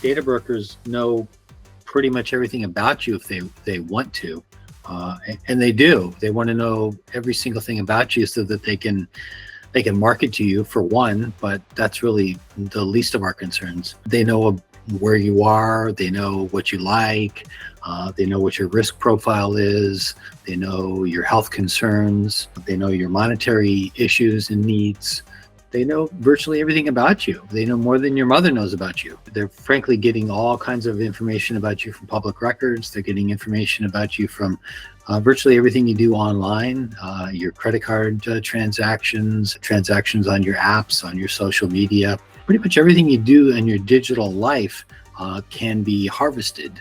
data brokers know pretty much everything about you if they want to, and they do. They want to know every single thing about you so that they can market to you, for one, but that's really the least of our concerns. They know where you are, they know what you like, they know what your risk profile is, they know your health concerns, they know your monetary issues and needs. They know virtually everything about you. They know more than your mother knows about you. They're frankly getting all kinds of information about you from public records. They're getting information about you from virtually everything you do online, your credit card transactions on your apps, on your social media. Pretty much everything you do in your digital life can be harvested,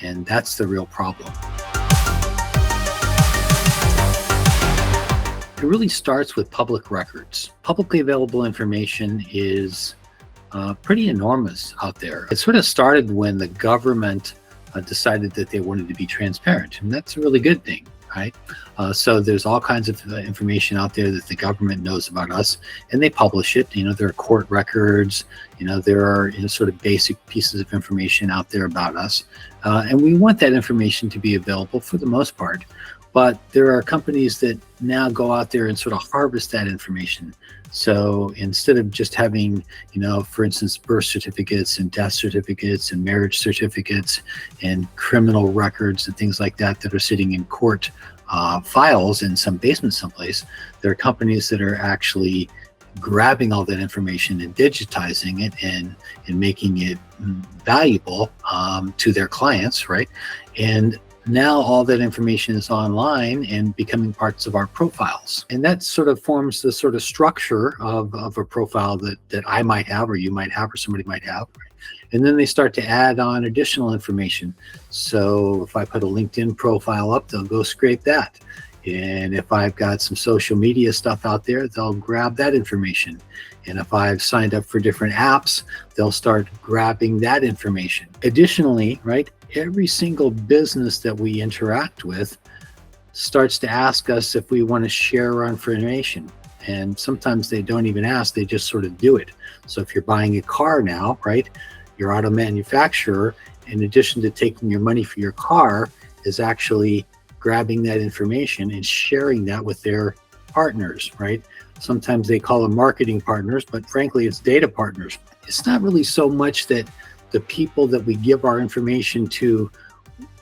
and that's the real problem. It really starts with public records. Publicly available information is pretty enormous out there. It sort of started when the government decided that they wanted to be transparent, and that's a really good thing, right? So there's all kinds of information out there that the government knows about us, and they publish it. There are court records, there are sort of basic pieces of information out there about us, and we want that information to be available for the most part. But there are companies that now go out there and sort of harvest that information. So instead of just having, for instance, birth certificates and death certificates and marriage certificates and criminal records and things like that are sitting in court files in some basement someplace, there are companies that are actually grabbing all that information and digitizing it and making it valuable to their clients, right? And now all that information is online and becoming parts of our profiles. And that sort of forms the sort of structure of a profile that I might have, or you might have, or somebody might have. And then they start to add on additional information. So if I put a LinkedIn profile up, they'll go scrape that. And if I've got some social media stuff out there, they'll grab that information. And if I've signed up for different apps, they'll start grabbing that information. Additionally, right, every single business that we interact with starts to ask us if we want to share our information. And sometimes they don't even ask, they just sort of do it. So if you're buying a car now, right, your auto manufacturer, in addition to taking your money for your car, is actually grabbing that information and sharing that with their partners, right? Sometimes they call them marketing partners, but frankly, it's data partners. It's not really so much that the people that we give our information to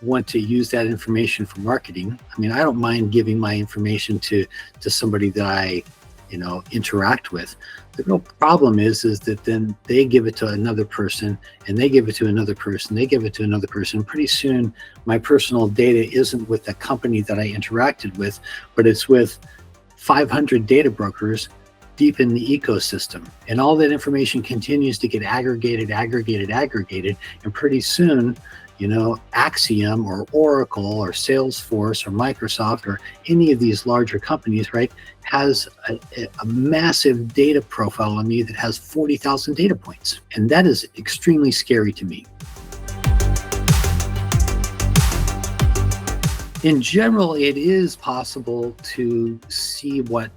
want to use that information for marketing. I mean, I don't mind giving my information to somebody that I, interact with. The real problem is that then they give it to another person, and they give it to another person, they give it to another person. Pretty soon, my personal data isn't with the company that I interacted with, but it's with 500 data brokers deep in the ecosystem. And all that information continues to get aggregated, and pretty soon, Axiom or Oracle or Salesforce or Microsoft or any of these larger companies, right, has a massive data profile on me that has 40,000 data points. And that is extremely scary to me. In general, it is possible to see what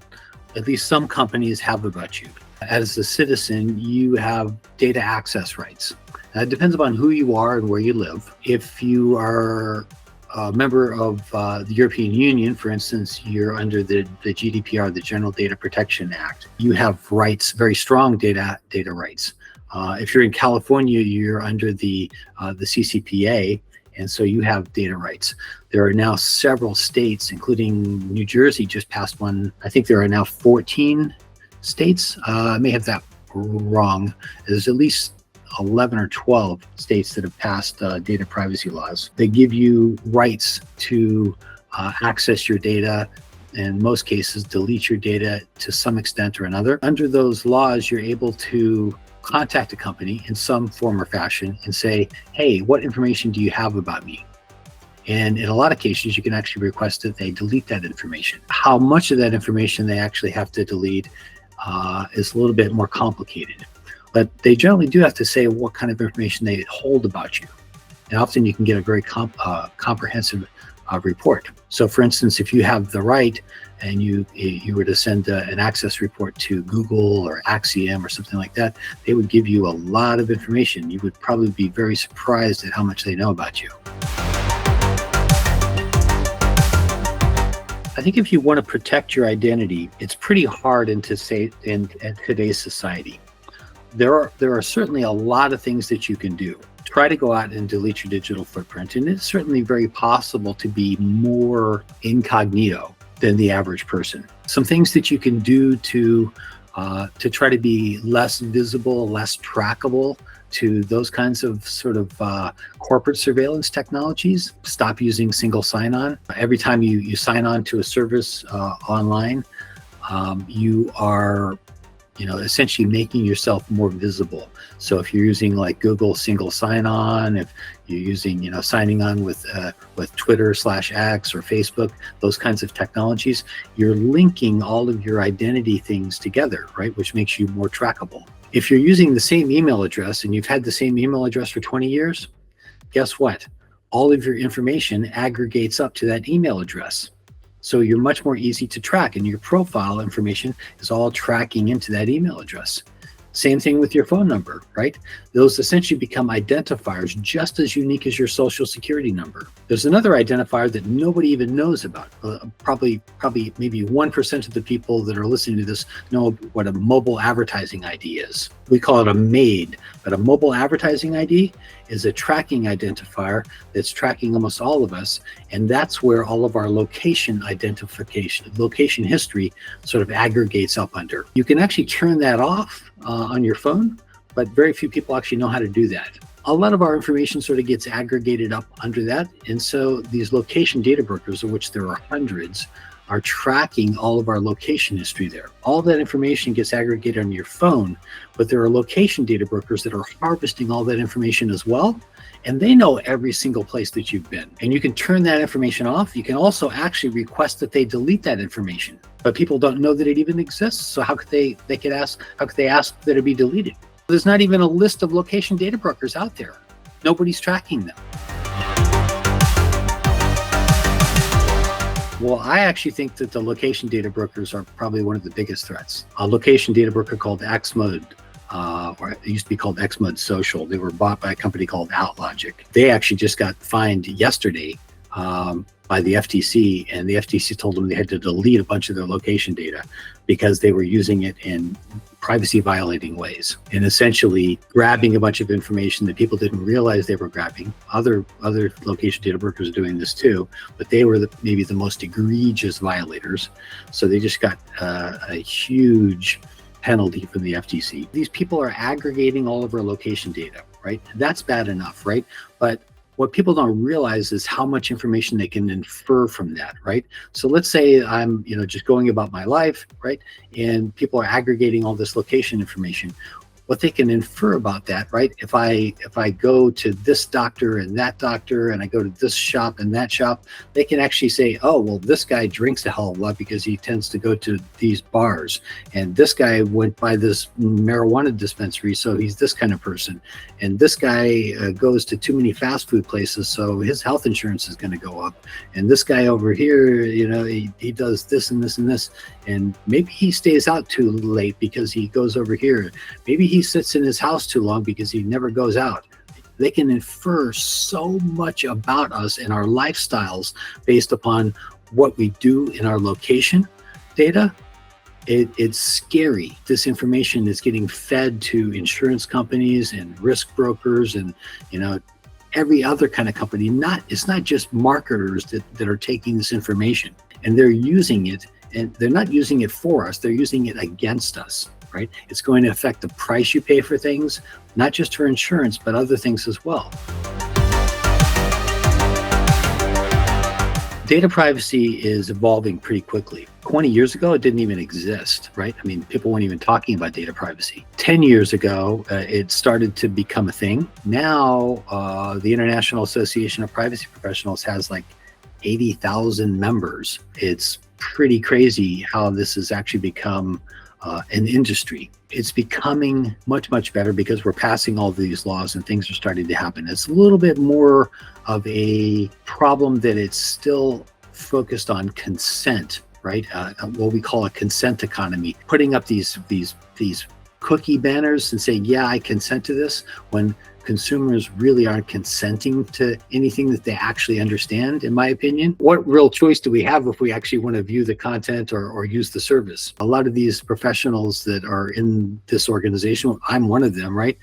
at least some companies have about you. As a citizen, you have data access rights. It depends upon who you are and where you live. If you are a member of the European Union, for instance, you're under the GDPR, the General Data Protection Act. You have rights, very strong data rights. If you're in California, you're under the CCPA, and so you have data rights. There are now several states, including New Jersey, just passed one. I think there are now 14 states. I may have that wrong. There's at least 11 or 12 states that have passed data privacy laws. They give you rights to access your data, in most cases delete your data to some extent or another. Under those laws, you're able to contact a company in some form or fashion and say, hey, what information do you have about me? And in a lot of cases, you can actually request that they delete that information. How much of that information they actually have to delete is a little bit more complicated. But they generally do have to say what kind of information they hold about you. And often you can get a very comprehensive report. So for instance, if you have the right and you were to send an access report to Google or Axiom or something like that, they would give you a lot of information. You would probably be very surprised at how much they know about you. I think if you want to protect your identity, it's pretty hard in today's society. There are certainly a lot of things that you can do. Try to go out and delete your digital footprint, and it's certainly very possible to be more incognito than the average person. Some things that you can do to try to be less visible, less trackable to those kinds of sort of corporate surveillance technologies. Stop using single sign-on. Every time you sign on to a service online, you are essentially making yourself more visible. So if you're using like Google single sign-on, if you're using, signing on with Twitter/X or Facebook, those kinds of technologies, you're linking all of your identity things together, right? Which makes you more trackable. If you're using the same email address and you've had the same email address for 20 years, guess what? All of your information aggregates up to that email address. So you're much more easy to track, and your profile information is all tracking into that email address. Same thing with your phone number, right? Those essentially become identifiers just as unique as your social security number. There's another identifier that nobody even knows about. Probably maybe 1% of the people that are listening to this know what a mobile advertising ID is. We call it a MAID, but a mobile advertising ID is a tracking identifier that's tracking almost all of us, and that's where all of our location identification, location history sort of aggregates up under. You can actually turn that off on your phone, but very few people actually know how to do that. A lot of our information sort of gets aggregated up under that, and so these location data brokers, of which there are hundreds, are tracking all of our location history there. All that information gets aggregated on your phone, but there are location data brokers that are harvesting all that information as well, and they know every single place that you've been. And you can turn that information off. You can also actually request that they delete that information, but people don't know that it even exists. So how could they ask that it be deleted? There's not even a list of location data brokers out there. Nobody's tracking them. Well, I actually think that the location data brokers are probably one of the biggest threats. A location data broker called Xmode, or it used to be called Xmode Social. They were bought by a company called OutLogic. They actually just got fined yesterday by the FTC, and the FTC told them they had to delete a bunch of their location data because they were using it in privacy violating ways and essentially grabbing a bunch of information that people didn't realize they were grabbing. Other location data brokers are doing this too, but they were maybe the most egregious violators. So they just got a huge penalty from the FTC. These people are aggregating all of our location data, right? That's bad enough, right? But what people don't realize is how much information they can infer from that, right? So let's say I'm, just going about my life, right? And people are aggregating all this location information. What they can infer about that, right? If I go to this doctor and that doctor, and I go to this shop and that shop, they can actually say, oh, well, this guy drinks a hell of a lot because he tends to go to these bars. And this guy went by this marijuana dispensary, so he's this kind of person. And this guy goes to too many fast food places, so his health insurance is going to go up. And this guy over here, he does this and this and this. And maybe he stays out too late because he goes over here. Maybe he sits in his house too long because he never goes out. They can infer so much about us and our lifestyles based upon what we do in our location data. It's scary. This information is getting fed to insurance companies and risk brokers and every other kind of company. It's not just marketers that are taking this information, and they're using it, and they're not using it for us, they're using it against us, right? It's going to affect the price you pay for things, not just for insurance, but other things as well. Data privacy is evolving pretty quickly. 20 years ago, it didn't even exist, right? I mean, people weren't even talking about data privacy. 10 years ago, it started to become a thing. Now, the International Association of Privacy Professionals has like 80,000 members. It's pretty crazy how this has actually become an industry. It's becoming much, much better because we're passing all these laws and things are starting to happen. It's a little bit more of a problem that it's still focused on consent, right? What we call a consent economy, putting up these cookie banners and saying, yeah, I consent to this, when consumers really aren't consenting to anything that they actually understand, in my opinion. What real choice do we have if we actually want to view the content or use the service? A lot of these professionals that are in this organization, I'm one of them, right?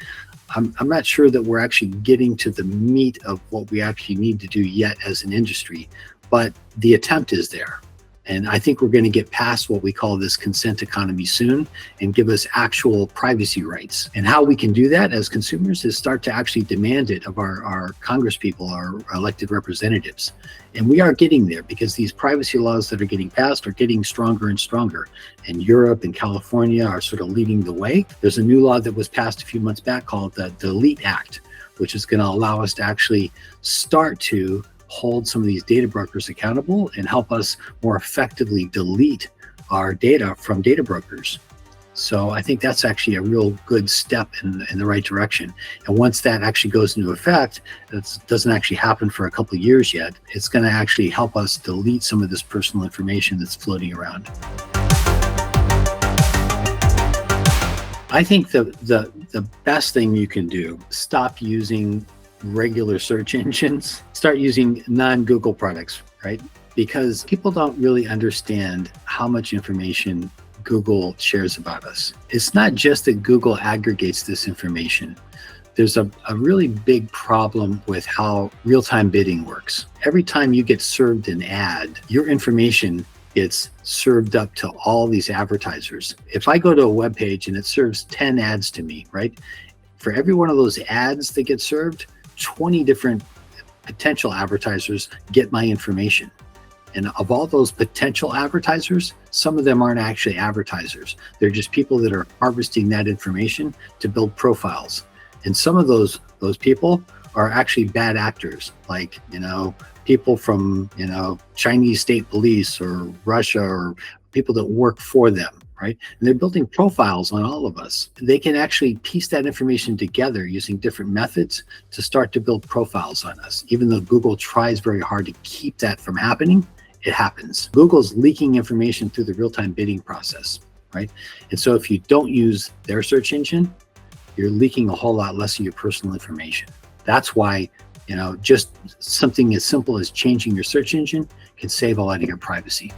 I'm not sure that we're actually getting to the meat of what we actually need to do yet as an industry, but the attempt is there. And I think we're going to get past what we call this consent economy soon and give us actual privacy rights. And how we can do that as consumers is start to actually demand it of our congresspeople, our elected representatives. And we are getting there because these privacy laws that are getting passed are getting stronger and stronger. And Europe and California are sort of leading the way. There's a new law that was passed a few months back called the Delete Act, which is going to allow us to actually start to hold some of these data brokers accountable and help us more effectively delete our data from data brokers. So I think that's actually a real good step in the right direction. And once that actually goes into effect, it doesn't actually happen for a couple of years yet. It's going to actually help us delete some of this personal information that's floating around. I think the best thing you can do, stop using regular search engines, start using non-Google products, right? Because people don't really understand how much information Google shares about us. It's not just that Google aggregates this information. There's a really big problem with how real-time bidding works. Every time you get served an ad, your information gets served up to all these advertisers. If I go to a web page and it serves 10 ads to me, right? For every one of those ads that get served, 20 different potential advertisers get my information. And of all those potential advertisers, some of them aren't actually advertisers. They're just people that are harvesting that information to build profiles. And some of those people are actually bad actors, like, people from, Chinese state police or Russia or people that work for them. Right? And they're building profiles on all of us. They can actually piece that information together using different methods to start to build profiles on us. Even though Google tries very hard to keep that from happening, it happens. Google's leaking information through the real-time bidding process, right? And so if you don't use their search engine, you're leaking a whole lot less of your personal information. That's why, just something as simple as changing your search engine can save a lot of your privacy.